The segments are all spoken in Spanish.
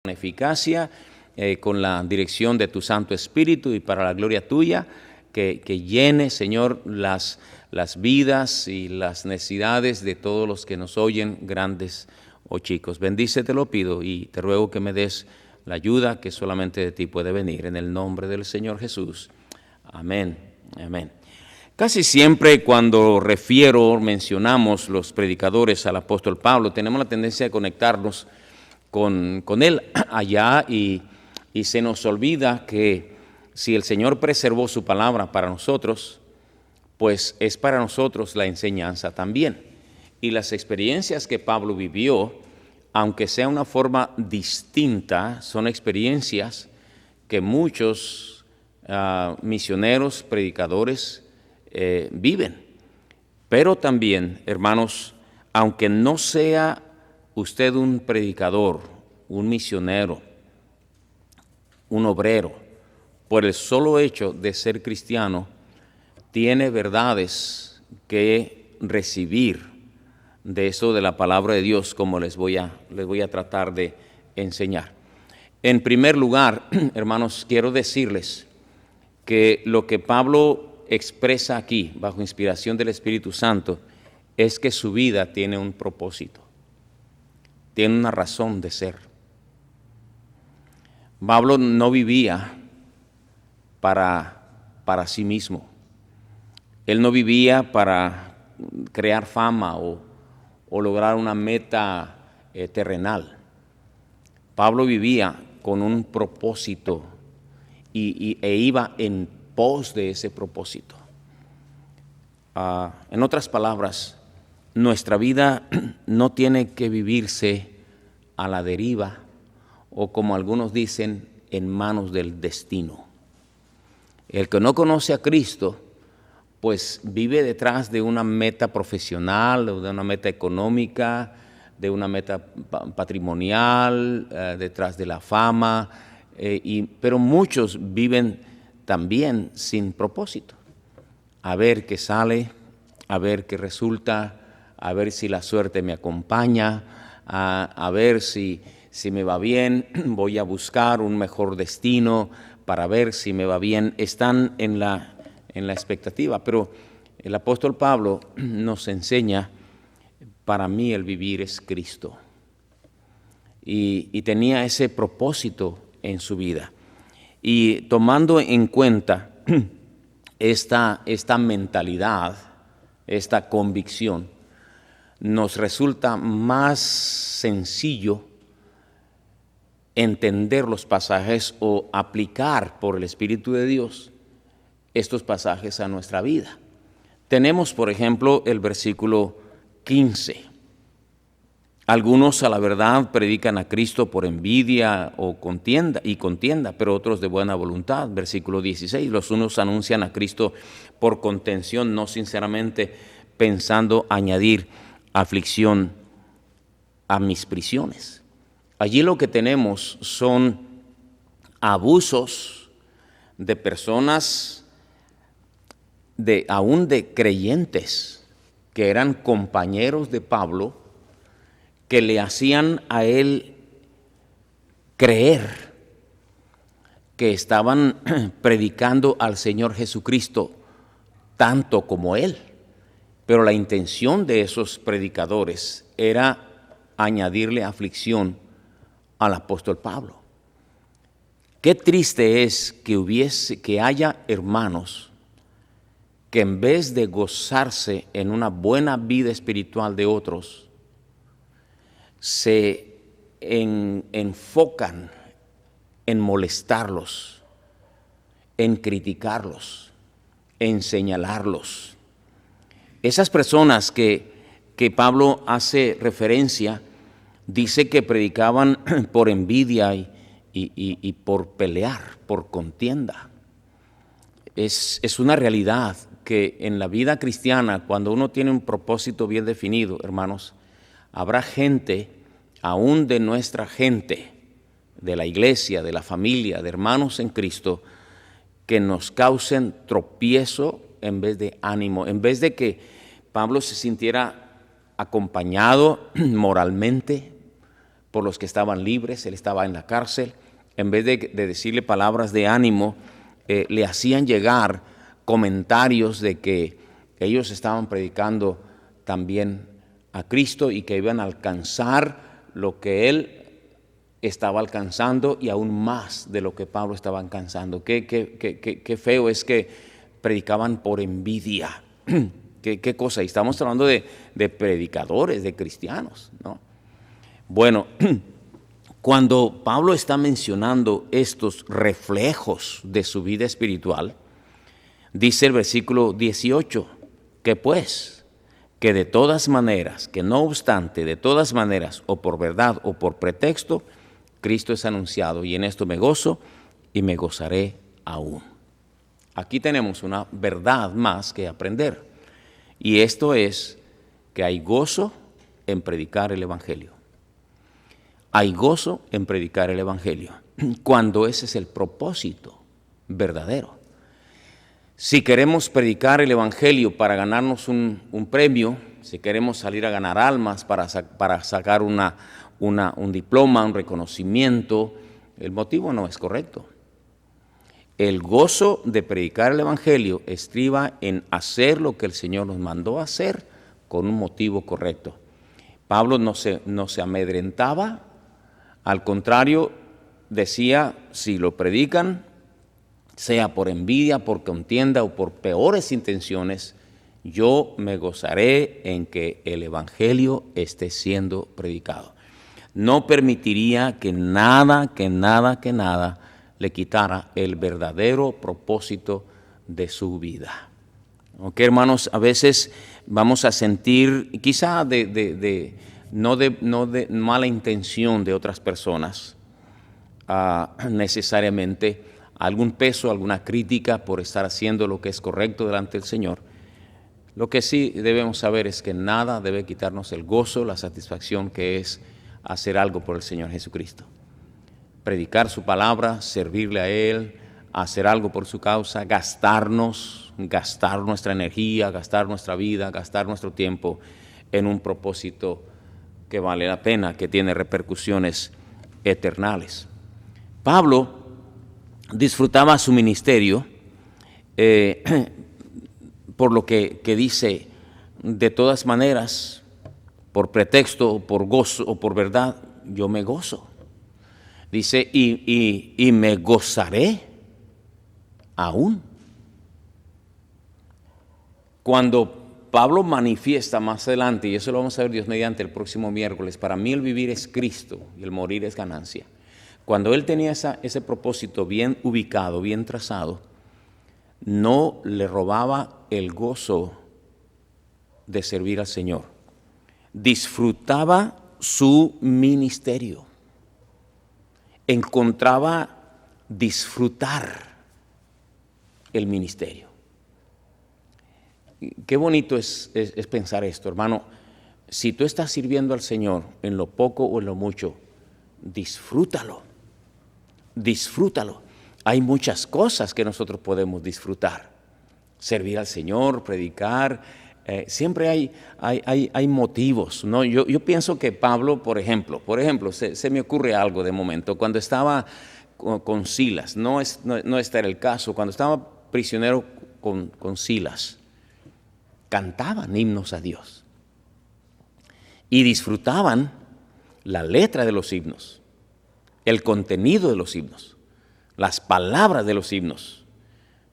con eficacia, con la dirección de tu Santo Espíritu y para la gloria tuya, que llene, Señor, las vidas y las necesidades de todos los que nos oyen, grandes o chicos. Bendice, te lo pido, y te ruego que me des la ayuda que solamente de ti puede venir. En el nombre del Señor Jesús. Amén. Amén. Casi siempre cuando mencionamos los predicadores al apóstol Pablo, tenemos la tendencia de conectarnos con él allá y se nos olvida que si el Señor preservó su palabra para nosotros, pues es para nosotros la enseñanza también. Y las experiencias que Pablo vivió, aunque sea una forma distinta, son experiencias que muchos misioneros, predicadores viven. Pero también, hermanos, aunque no sea usted un predicador, un misionero, un obrero, por el solo hecho de ser cristiano, tiene verdades que recibir de eso de la palabra de Dios, como les voy a tratar de enseñar. En primer lugar, hermanos, quiero decirles que lo que Pablo expresa aquí, bajo inspiración del Espíritu Santo, es que su vida tiene un propósito, tiene una razón de ser. Pablo no vivía para sí mismo. Él no vivía para crear fama o lograr una meta terrenal. Pablo vivía con un propósito e iba en pos de ese propósito. En otras palabras, nuestra vida no tiene que vivirse a la deriva o, como algunos dicen, en manos del destino. El que no conoce a Cristo, pues vive detrás de una meta profesional, de una meta económica, de una meta patrimonial, detrás de la fama, pero muchos viven también sin propósito. A ver qué sale, a ver qué resulta, a ver si la suerte me acompaña, a ver si me va bien, voy a buscar un mejor destino para ver si me va bien. Están en la expectativa, pero el apóstol Pablo nos enseña: para mí el vivir es Cristo. Y tenía ese propósito en su vida. Y tomando en cuenta esta mentalidad, esta convicción, nos resulta más sencillo entender los pasajes o aplicar por el Espíritu de Dios estos pasajes a nuestra vida. Tenemos, por ejemplo, el versículo 15. Algunos, a la verdad, predican a Cristo por envidia o contienda, pero otros de buena voluntad. Versículo 16. Los unos anuncian a Cristo por contención, no sinceramente, pensando añadir aflicción a mis prisiones. Allí lo que tenemos son abusos de personas, aún de creyentes, que eran compañeros de Pablo, que le hacían a él creer que estaban predicando al Señor Jesucristo tanto como él. Pero la intención de esos predicadores era añadirle aflicción al apóstol Pablo. Qué triste es que haya hermanos que en vez de gozarse en una buena vida espiritual de otros, se enfocan en molestarlos, en criticarlos, en señalarlos. Esas personas que Pablo hace referencia, dice que predicaban por envidia y por pelear, por contienda. Es una realidad que en la vida cristiana, cuando uno tiene un propósito bien definido, hermanos, habrá gente, aún de nuestra gente, de la iglesia, de la familia, de hermanos en Cristo, que nos causen tropiezo en vez de ánimo, en vez de que Pablo se sintiera acompañado moralmente por los que estaban libres. Él estaba en la cárcel. En vez de decirle palabras de ánimo, le hacían llegar comentarios de que ellos estaban predicando también a Cristo y que iban a alcanzar lo que él estaba alcanzando y aún más de lo que Pablo estaba alcanzando. Qué feo es que predicaban por envidia. ¿Qué cosa? Y estamos hablando de predicadores, de cristianos, ¿no? Bueno, cuando Pablo está mencionando estos reflejos de su vida espiritual, dice el versículo 18, que pues, que de todas maneras, que no obstante, de todas maneras, o por verdad o por pretexto, Cristo es anunciado, y en esto me gozo y me gozaré aún. Aquí tenemos una verdad más que aprender, y esto es que hay gozo en predicar el Evangelio. Hay gozo en predicar el Evangelio, cuando ese es el propósito verdadero. Si queremos predicar el Evangelio para ganarnos un premio, si queremos salir a ganar almas para sacar un diploma, un reconocimiento, el motivo no es correcto. El gozo de predicar el Evangelio estriba en hacer lo que el Señor nos mandó a hacer con un motivo correcto. Pablo no se amedrentaba, al contrario, decía, si lo predican, sea por envidia, por contienda o por peores intenciones, yo me gozaré en que el Evangelio esté siendo predicado. No permitiría que nada le quitara el verdadero propósito de su vida. ¿Ok, hermanos? A veces vamos a sentir, quizá no de mala intención de otras personas, necesariamente, algún peso, alguna crítica por estar haciendo lo que es correcto delante del Señor. Lo que sí debemos saber es que nada debe quitarnos el gozo, la satisfacción que es hacer algo por el Señor Jesucristo. Predicar su palabra, servirle a Él, hacer algo por su causa, gastar nuestra energía, gastar nuestra vida, gastar nuestro tiempo en un propósito que vale la pena, que tiene repercusiones eternales. Pablo disfrutaba su ministerio, por lo que dice, de todas maneras, por pretexto, o por gozo, o por verdad, yo me gozo. Dice, y me gozaré aún. Cuando Pablo manifiesta más adelante, y eso lo vamos a ver Dios mediante el próximo miércoles, para mí el vivir es Cristo y el morir es ganancia. Cuando él tenía ese propósito bien ubicado, bien trazado, no le robaba el gozo de servir al Señor. Disfrutaba su ministerio. Encontraba disfrutar el ministerio. Qué bonito es pensar esto, hermano. Si tú estás sirviendo al Señor en lo poco o en lo mucho, disfrútalo. Disfrútalo. Hay muchas cosas que nosotros podemos disfrutar. Servir al Señor, predicar. Siempre hay motivos, ¿no? Yo pienso que Pablo, por ejemplo, se me ocurre algo de momento. Cuando estaba con Silas, no este era el caso, cuando estaba prisionero con Silas, cantaban himnos a Dios y disfrutaban la letra de los himnos, el contenido de los himnos, las palabras de los himnos.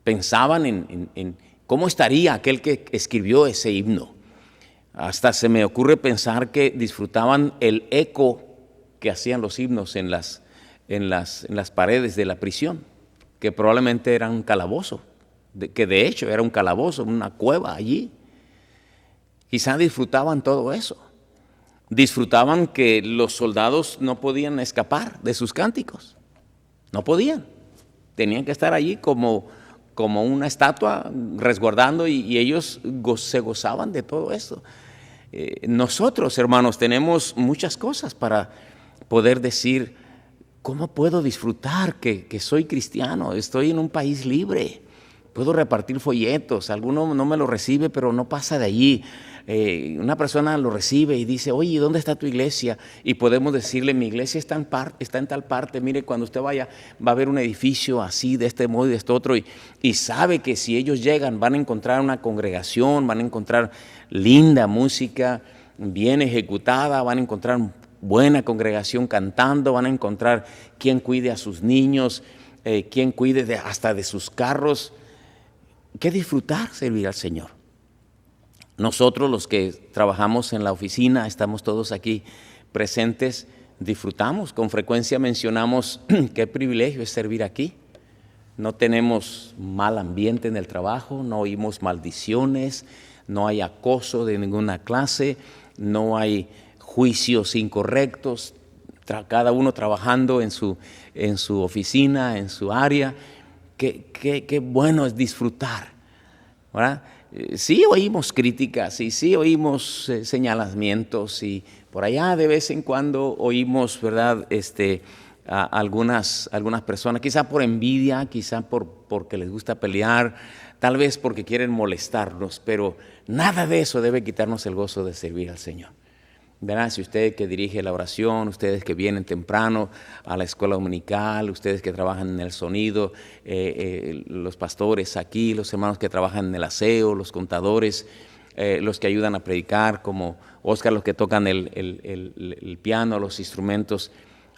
Pensaban en cómo estaría aquel que escribió ese himno. Hasta se me ocurre pensar que disfrutaban el eco que hacían los himnos en las paredes de la prisión, que probablemente era un calabozo, que de hecho era un calabozo, una cueva allí. Quizá disfrutaban todo eso. Disfrutaban que los soldados no podían escapar de sus cánticos. No podían. Tenían que estar allí como una estatua resguardando y ellos se gozaban de todo eso. Nosotros, hermanos, tenemos muchas cosas para poder decir, ¿cómo puedo disfrutar que soy cristiano? Estoy en un país libre. puedo repartir folletos, alguno no me lo recibe, pero no pasa de allí. Una persona lo recibe y dice, oye, ¿dónde está tu iglesia? Y podemos decirle, mi iglesia está en tal parte, mire, cuando usted vaya va a haber un edificio así, de este modo y de este otro, y sabe que si ellos llegan van a encontrar una congregación, van a encontrar linda música, bien ejecutada, van a encontrar buena congregación cantando, van a encontrar quien cuide a sus niños, quien cuide hasta de sus carros. ¿Qué disfrutar servir al Señor? Nosotros los que trabajamos en la oficina, estamos todos aquí presentes, disfrutamos, con frecuencia mencionamos qué privilegio es servir aquí. No tenemos mal ambiente en el trabajo, no oímos maldiciones, no hay acoso de ninguna clase, no hay juicios incorrectos, cada uno trabajando en su oficina, en su área. Qué bueno es disfrutar, ¿verdad? Sí oímos críticas y sí oímos señalamientos y por allá de vez en cuando oímos, ¿verdad? A algunas personas, quizá por envidia, quizá porque les gusta pelear, tal vez porque quieren molestarnos, pero nada de eso debe quitarnos el gozo de servir al Señor. ¿Verdad? Si usted que dirige la oración, ustedes que vienen temprano a la escuela dominical, ustedes que trabajan en el sonido, los pastores aquí, los hermanos que trabajan en el aseo, los contadores, los que ayudan a predicar, como Oscar, los que tocan el piano, los instrumentos,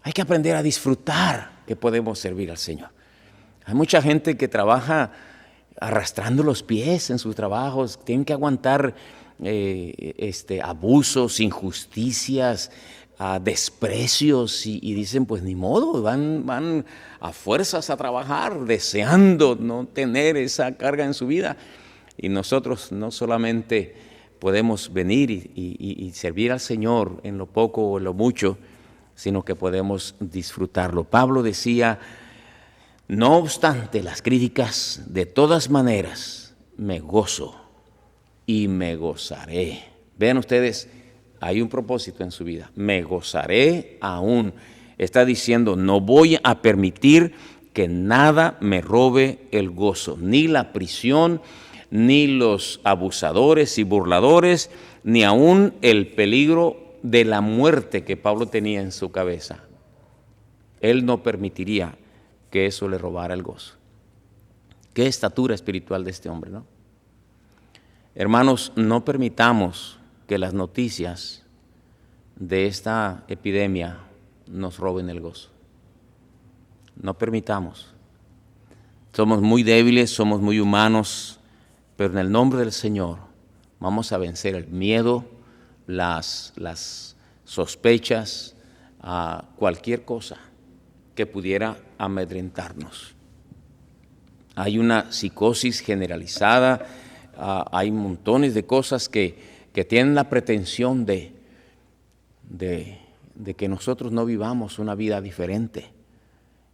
hay que aprender a disfrutar que podemos servir al Señor. Hay mucha gente que trabaja arrastrando los pies en sus trabajos, tienen que aguantar abusos, injusticias, desprecios y dicen pues ni modo, van a fuerzas a trabajar deseando no tener esa carga en su vida, y nosotros no solamente podemos venir y servir al Señor en lo poco o en lo mucho, sino que podemos disfrutarlo. Pablo decía, no obstante las críticas, de todas maneras me gozo y me gozaré. Vean ustedes, hay un propósito en su vida. Me gozaré aún. Está diciendo, no voy a permitir que nada me robe el gozo. Ni la prisión, ni los abusadores y burladores, ni aún el peligro de la muerte que Pablo tenía en su cabeza. Él no permitiría que eso le robara el gozo. Qué estatura espiritual de este hombre, ¿no? Hermanos, no permitamos que las noticias de esta epidemia nos roben el gozo. No permitamos. Somos muy débiles, somos muy humanos, pero en el nombre del Señor vamos a vencer el miedo, las sospechas, a cualquier cosa que pudiera amedrentarnos. Hay una psicosis generalizada, hay montones de cosas que tienen la pretensión de que nosotros no vivamos una vida diferente.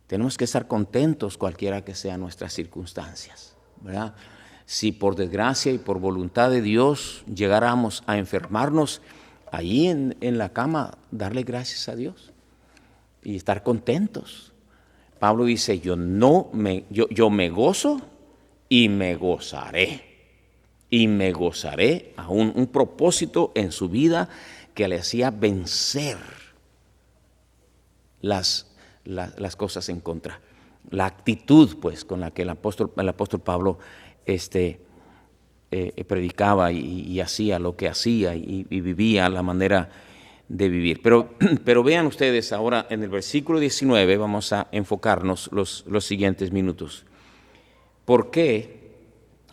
Tenemos que estar contentos cualquiera que sean nuestras circunstancias, ¿verdad? Si por desgracia y por voluntad de Dios llegáramos a enfermarnos, allí en la cama, darle gracias a Dios y estar contentos. Pablo dice, yo me gozo y me gozaré. Y me gozaré aún, un propósito en su vida que le hacía vencer las cosas en contra. La actitud, pues, con la que el apóstol Pablo predicaba y hacía lo que hacía y vivía la manera de vivir. Pero vean ustedes ahora en el versículo 19, vamos a enfocarnos los siguientes minutos. ¿Por qué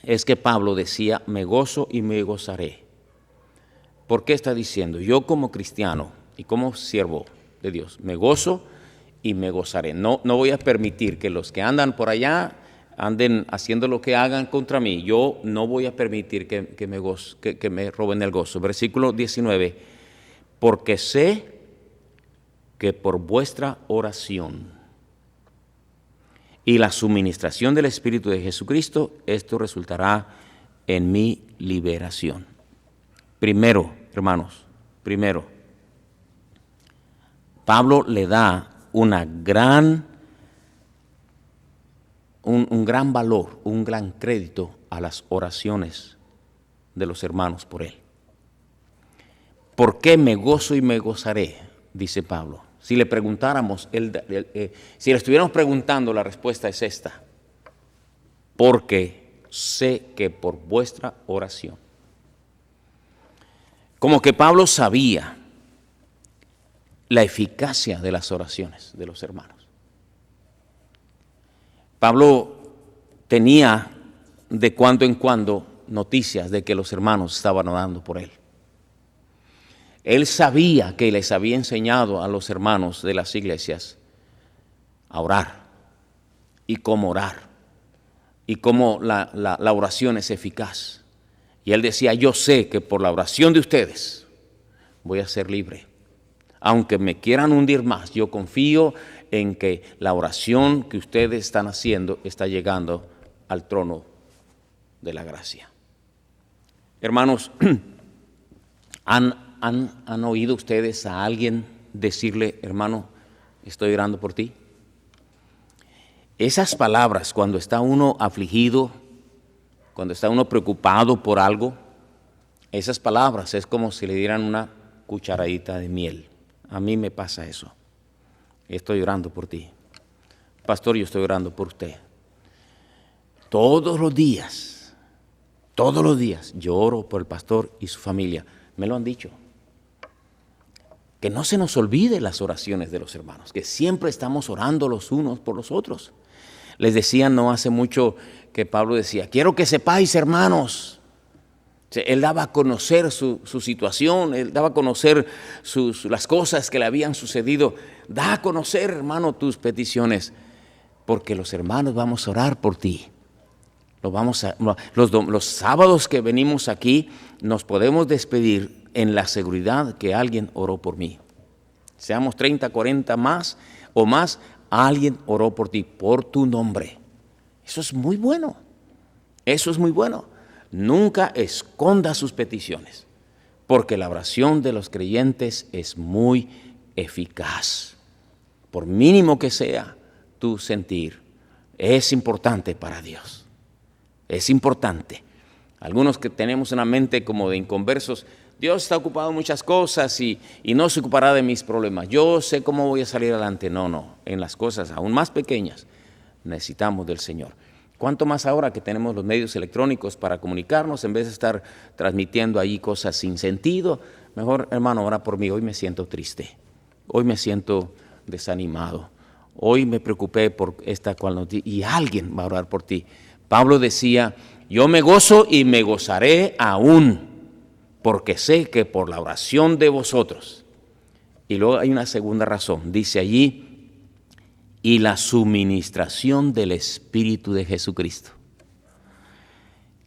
es que Pablo decía, me gozo y me gozaré? ¿Por qué está diciendo, yo como cristiano y como siervo de Dios, me gozo y me gozaré? No voy a permitir que los que andan por allá anden haciendo lo que hagan contra mí. Yo no voy a permitir que me roben el gozo. Versículo 19, porque sé que por vuestra oración y la suministración del Espíritu de Jesucristo, esto resultará en mi liberación. Primero, hermanos, Pablo le da una gran un gran valor, un gran crédito a las oraciones de los hermanos por él. ¿Por qué me gozo y me gozaré?, dice Pablo. Si le preguntáramos, si le estuviéramos preguntando, la respuesta es esta: porque sé que por vuestra oración. Como que Pablo sabía la eficacia de las oraciones de los hermanos. Pablo tenía de cuando en cuando noticias de que los hermanos estaban orando por él. Él sabía que les había enseñado a los hermanos de las iglesias a orar y cómo orar y cómo la oración es eficaz. Y él decía: yo sé que por la oración de ustedes voy a ser libre. Aunque me quieran hundir más, yo confío en que la oración que ustedes están haciendo está llegando al trono de la gracia. Hermanos, ¿han oído ustedes a alguien decirle: hermano, estoy orando por ti? Esas palabras, cuando está uno afligido, cuando está uno preocupado por algo, esas palabras es como si le dieran una cucharadita de miel. A mí me pasa eso. Estoy orando por ti. Pastor, yo estoy orando por usted. Todos los días yo oro por el pastor y su familia. Me lo han dicho. Que no se nos olvide las oraciones de los hermanos, que siempre estamos orando los unos por los otros. Les decía no hace mucho que Pablo decía: quiero que sepáis, hermanos. Él daba a conocer su situación, él daba a conocer las cosas que le habían sucedido. Da a conocer, hermano, tus peticiones, porque los hermanos vamos a orar por ti. Los sábados que venimos aquí nos podemos despedir en la seguridad que alguien oró por mí. Seamos 30, 40 más o más, alguien oró por ti, por tu nombre. Eso es muy bueno. Eso es muy bueno. Nunca esconda sus peticiones, porque la oración de los creyentes es muy eficaz. Por mínimo que sea tu sentir, es importante para Dios. Es importante. Algunos que tenemos una mente como de inconversos: Dios está ocupado en muchas cosas y no se ocupará de mis problemas. Yo sé cómo voy a salir adelante. No. En las cosas aún más pequeñas necesitamos del Señor. ¿Cuánto más ahora que tenemos los medios electrónicos para comunicarnos en vez de estar transmitiendo ahí cosas sin sentido? Mejor, hermano, ora por mí. Hoy me siento triste. Hoy me siento desanimado. Hoy me preocupé por esta cual noticia y alguien va a orar por ti. Pablo decía: yo me gozo y me gozaré aún, porque sé que por la oración de vosotros. Y luego hay una segunda razón. Dice allí: y la suministración del Espíritu de Jesucristo.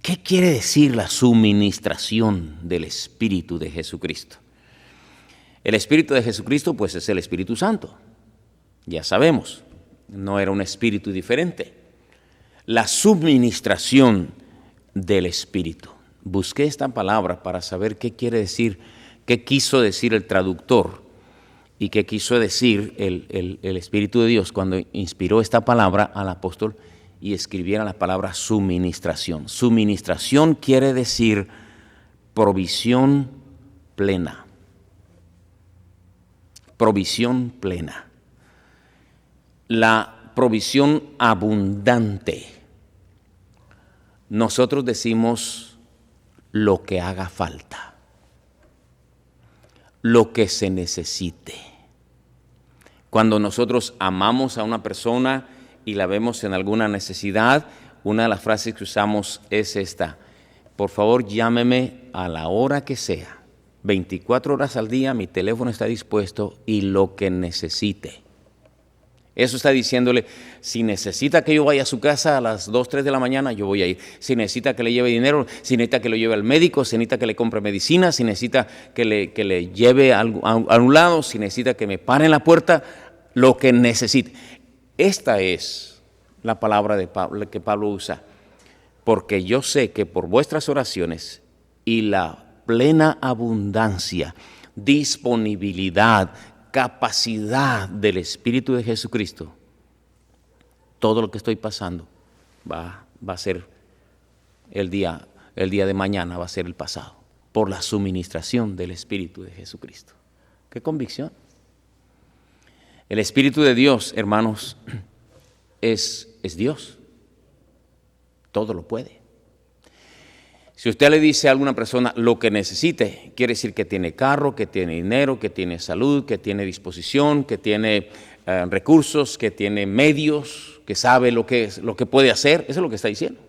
¿Qué quiere decir la suministración del Espíritu de Jesucristo? El Espíritu de Jesucristo, pues, es el Espíritu Santo. Ya sabemos, no era un espíritu diferente. La suministración del Espíritu. Busqué esta palabra para saber qué quiere decir, qué quiso decir el traductor y qué quiso decir el Espíritu de Dios cuando inspiró esta palabra al apóstol y escribiera la palabra suministración. Suministración quiere decir provisión plena. Provisión plena. La provisión abundante. Nosotros decimos lo que haga falta, lo que se necesite. Cuando nosotros amamos a una persona y la vemos en alguna necesidad, una de las frases que usamos es esta: por favor, llámeme a la hora que sea, 24 horas al día, mi teléfono está dispuesto y lo que necesite. Eso está diciéndole: si necesita que yo vaya a su casa a las 2, 3 de la mañana, yo voy a ir. Si necesita que le lleve dinero, si necesita que lo lleve al médico, si necesita que le compre medicina, si necesita que le lleve a un lado, si necesita que me pare en la puerta, lo que necesite. Esta es la palabra de Pablo, que Pablo usa. Porque yo sé que por vuestras oraciones y la plena abundancia, disponibilidad, capacidad del Espíritu de Jesucristo, todo lo que estoy pasando va a ser el día de mañana, va a ser el pasado, por la suministración del Espíritu de Jesucristo. ¡Qué convicción! El Espíritu de Dios, hermanos, es Dios. Todo lo puede. Si usted le dice a alguna persona lo que necesite, quiere decir que tiene carro, que tiene dinero, que tiene salud, que tiene disposición, que tiene recursos, que tiene medios, que sabe lo que puede hacer. Eso es lo que está diciendo.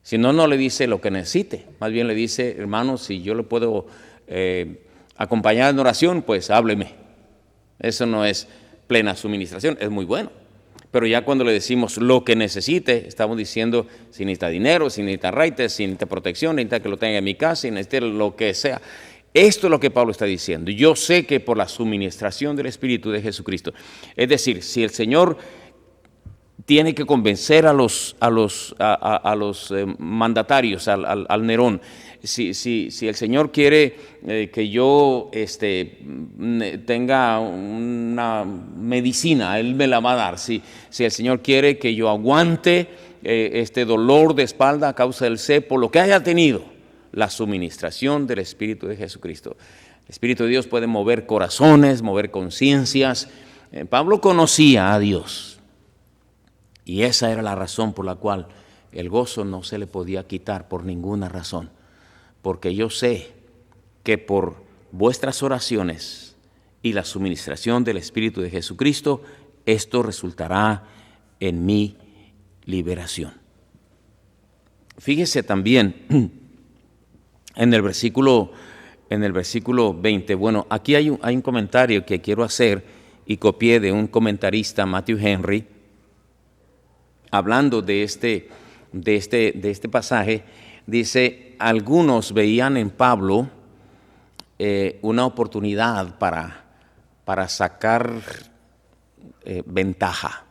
Si no, no le dice lo que necesite. Más bien le dice, hermano, si yo le puedo acompañar en oración, pues hábleme. Eso no es plena suministración, es muy bueno. Pero ya cuando le decimos lo que necesite, estamos diciendo si necesita dinero, si necesita raites, si necesita protección, necesita que lo tenga en mi casa, si necesita lo que sea. Esto es lo que Pablo está diciendo. Yo sé que por la suministración del Espíritu de Jesucristo, es decir, si el Señor tiene que convencer a los mandatarios, al Nerón, si el Señor quiere que yo tenga una medicina, Él me la va a dar. Si el Señor quiere que yo aguante este dolor de espalda a causa del cepo, lo que haya tenido, la suministración del Espíritu de Jesucristo. El Espíritu de Dios puede mover corazones, mover conciencias. Pablo conocía a Dios y esa era la razón por la cual el gozo no se le podía quitar por ninguna razón. Porque yo sé que por vuestras oraciones y la suministración del Espíritu de Jesucristo, esto resultará en mi liberación. Fíjese también en el versículo 20. Bueno, aquí hay un comentario que quiero hacer y copié de un comentarista, Matthew Henry, hablando de este pasaje. Dice, algunos veían en Pablo una oportunidad para sacar ventaja,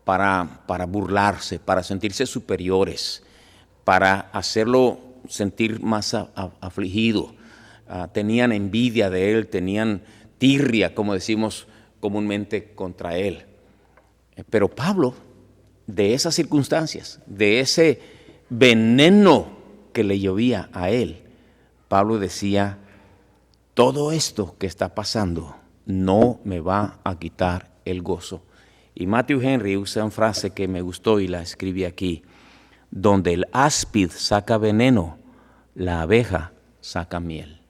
para burlarse, para sentirse superiores, para hacerlo sentir más afligido. Tenían envidia de él, tenían tirria, como decimos comúnmente, contra él. Pero Pablo, de esas circunstancias, de ese veneno que le llovía a él, Pablo decía, todo esto que está pasando no me va a quitar el gozo. Y Matthew Henry usa una frase que me gustó y la escribí aquí: donde el áspid saca veneno, la abeja saca miel.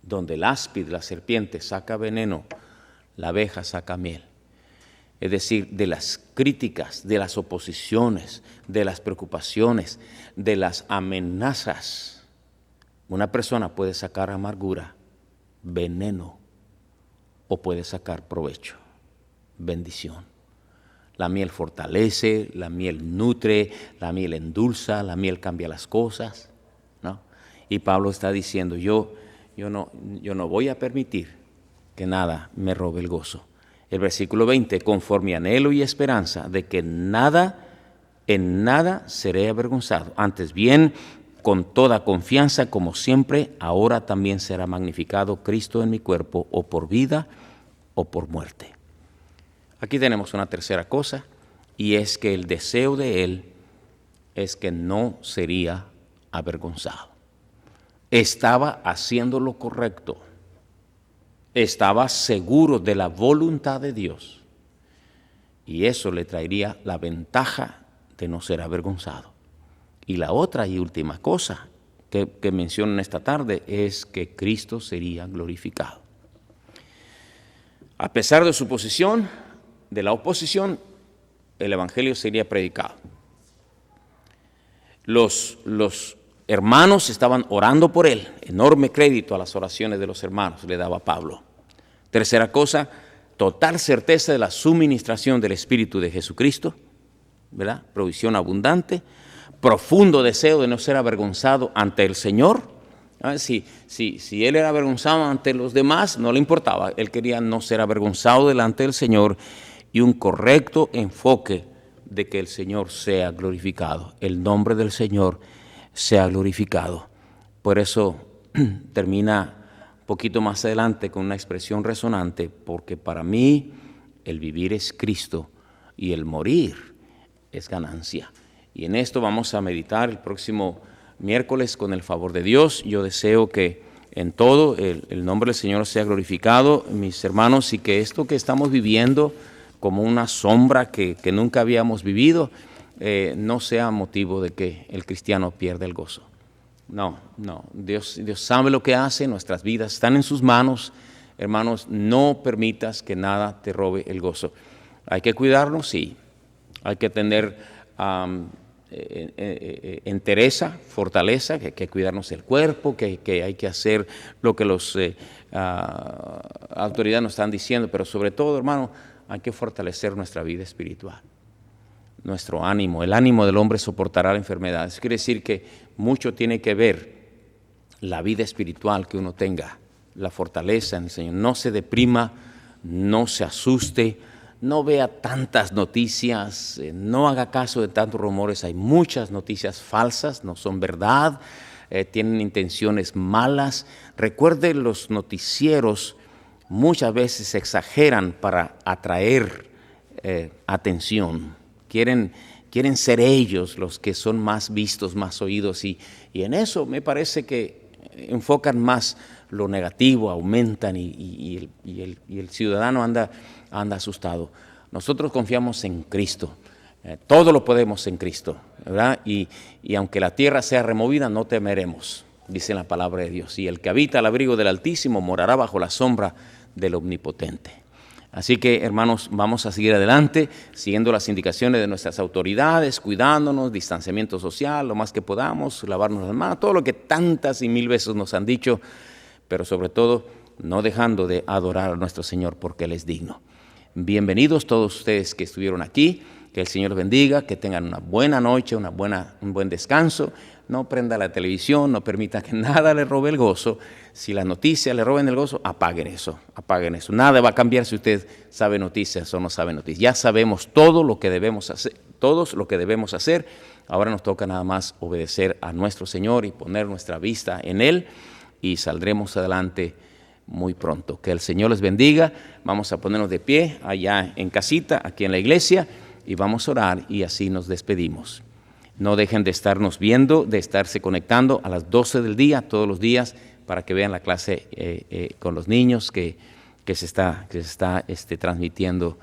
Donde el áspid, la serpiente, saca veneno, la abeja saca miel. Es decir, de las críticas, de las oposiciones, de las preocupaciones, de las amenazas, una persona puede sacar amargura, veneno, o puede sacar provecho, bendición. La miel fortalece, la miel nutre, la miel endulza, la miel cambia las cosas, ¿no? Y Pablo está diciendo, yo no voy a permitir que nada me robe el gozo. El versículo 20, conforme anhelo y esperanza de que en nada seré avergonzado. Antes bien, con toda confianza, como siempre, ahora también será magnificado Cristo en mi cuerpo, o por vida o por muerte. Aquí tenemos una tercera cosa, y es que el deseo de él es que no sería avergonzado. Estaba haciendo lo correcto. Estaba seguro de la voluntad de Dios y eso le traería la ventaja de no ser avergonzado. Y la otra y última cosa que menciono esta tarde es que Cristo sería glorificado. A pesar de su posición, de la oposición, el Evangelio sería predicado. Los hermanos estaban orando por él. Enorme crédito a las oraciones de los hermanos le daba Pablo. Tercera cosa, total certeza de la suministración del Espíritu de Jesucristo, ¿verdad? Provisión abundante, profundo deseo de no ser avergonzado ante el Señor. Si él era avergonzado ante los demás, no le importaba. Él quería no ser avergonzado delante del Señor, y un correcto enfoque de que el Señor sea glorificado, el nombre del Señor sea glorificado. Por eso termina un poquito más adelante con una expresión resonante, porque para mí el vivir es Cristo y el morir es ganancia. Y en esto vamos a meditar el próximo miércoles con el favor de Dios. Yo deseo que en todo el nombre del Señor sea glorificado, mis hermanos, y que esto que estamos viviendo como una sombra que nunca habíamos vivido, no sea motivo de que el cristiano pierda el gozo. No, Dios sabe lo que hace, nuestras vidas están en sus manos. Hermanos, no permitas que nada te robe el gozo. Hay que cuidarnos, sí. Hay que tener entereza, fortaleza, que hay que cuidarnos el cuerpo, que hay que hacer lo que las autoridades nos están diciendo, pero sobre todo, hermano, hay que fortalecer nuestra vida espiritual. Nuestro ánimo, el ánimo del hombre soportará la enfermedad. Eso quiere decir que mucho tiene que ver la vida espiritual que uno tenga, la fortaleza en el Señor. No se deprima, no se asuste, no vea tantas noticias, no haga caso de tantos rumores. Hay muchas noticias falsas, no son verdad, tienen intenciones malas. Recuerde, los noticieros muchas veces exageran para atraer atención. Quieren ser ellos los que son más vistos, más oídos, y en eso me parece que enfocan más lo negativo, aumentan y el ciudadano anda asustado. Nosotros confiamos en Cristo, todo lo podemos en Cristo, ¿verdad? Y aunque la tierra sea removida, no temeremos, dice la palabra de Dios. Y el que habita al abrigo del Altísimo morará bajo la sombra del Omnipotente. Así que, hermanos, vamos a seguir adelante, siguiendo las indicaciones de nuestras autoridades, cuidándonos, distanciamiento social, lo más que podamos, lavarnos las manos, todo lo que tantas y mil veces nos han dicho, pero sobre todo, no dejando de adorar a nuestro Señor porque Él es digno. Bienvenidos todos ustedes que estuvieron aquí, que el Señor los bendiga, que tengan una buena noche, un buen descanso. No prenda la televisión, no permita que nada le robe el gozo. Si las noticias le roben el gozo, apaguen eso. Nada va a cambiar si usted sabe noticias o no sabe noticias. Ya sabemos todo lo que debemos hacer, Ahora nos toca nada más obedecer a nuestro Señor y poner nuestra vista en Él, y saldremos adelante muy pronto. Que el Señor les bendiga. Vamos a ponernos de pie allá en casita, aquí en la iglesia, y vamos a orar, y así nos despedimos. No dejen de estarnos viendo, de estarse conectando a las 12 del día, todos los días, para que vean la clase con los niños que se está transmitiendo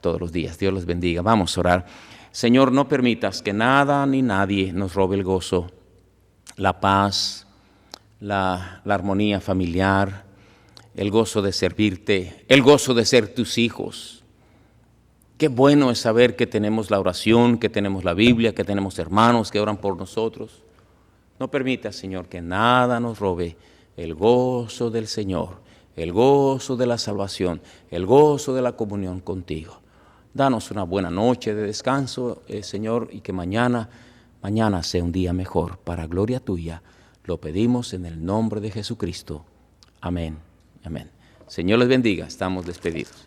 todos los días. Dios los bendiga. Vamos a orar. Señor, no permitas que nada ni nadie nos robe el gozo, la paz, la armonía familiar, el gozo de servirte, el gozo de ser tus hijos. Qué bueno es saber que tenemos la oración, que tenemos la Biblia, que tenemos hermanos que oran por nosotros. No permitas, Señor, que nada nos robe el gozo del Señor, el gozo de la salvación, el gozo de la comunión contigo. Danos una buena noche de descanso, Señor, y que mañana sea un día mejor para gloria tuya. Lo pedimos en el nombre de Jesucristo. Amén. Amén. Señor les bendiga. Estamos despedidos.